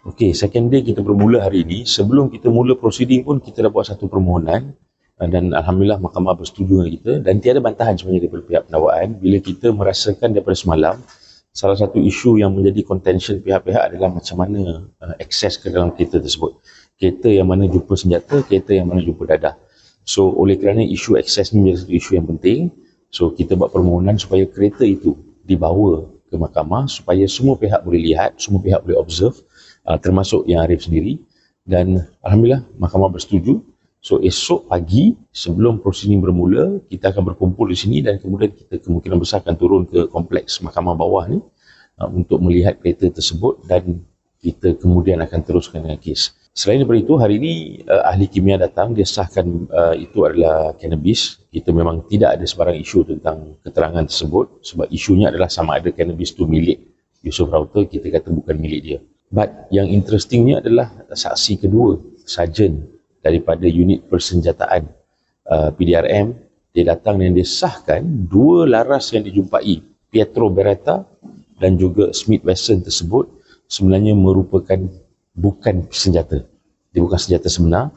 Okey, second day kita bermula hari ini. Sebelum kita mula proceeding pun kita dah buat satu permohonan dan Alhamdulillah Mahkamah bersetuju dengan kita dan tiada bantahan sebenarnya daripada pihak pendakwaan bila kita merasakan daripada semalam salah satu isu yang menjadi contention pihak-pihak adalah macam mana akses ke dalam kereta tersebut. Kereta yang mana jumpa senjata, kereta yang mana jumpa dadah. So oleh kerana isu akses ni menjadi satu isu yang penting, so kita buat permohonan supaya kereta itu dibawa ke mahkamah supaya semua pihak boleh lihat, semua pihak boleh observe, termasuk yang Arif sendiri, dan Alhamdulillah Mahkamah bersetuju. So esok pagi sebelum prosiding bermula kita akan berkumpul di sini dan kemudian kita kemungkinan besar akan turun ke kompleks mahkamah bawah ni untuk melihat kereta tersebut dan kita kemudian akan teruskan dengan kes. Selain daripada itu, hari ini ahli kimia datang, dia sahkan itu adalah cannabis. Kita memang tidak ada sebarang isu tentang keterangan tersebut sebab isunya adalah sama ada cannabis itu milik Yusof Router, kita kata bukan milik dia. But yang interestingnya adalah saksi kedua, sarjan daripada unit persenjataan PDRM, dia datang dan dia sahkan dua laras yang dijumpai Pietro Beretta dan juga Smith Wesson tersebut sebenarnya merupakan bukan senjata. Dia bukan senjata sebenar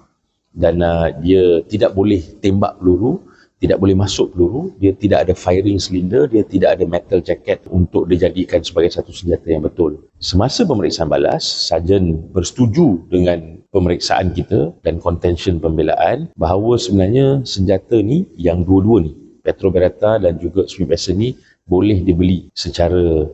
dan dia tidak boleh tembak peluru, tidak boleh masuk peluru, dia tidak ada firing cylinder, dia tidak ada metal jacket untuk dijadikan sebagai satu senjata yang betul. Semasa pemeriksaan balas, sarjan bersetuju dengan pemeriksaan kita dan contention pembelaan bahawa sebenarnya senjata ni, yang dua-dua ni, Pietro Beretta dan juga Smith Wesson ni, boleh dibeli secara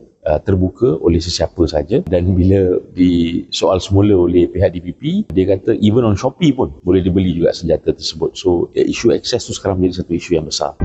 terbuka oleh sesiapa saja. Dan bila disoal semula oleh pihak DPP, dia kata even on Shopee pun boleh dibeli juga senjata tersebut. So isu akses tu sekarang menjadi satu isu yang besar.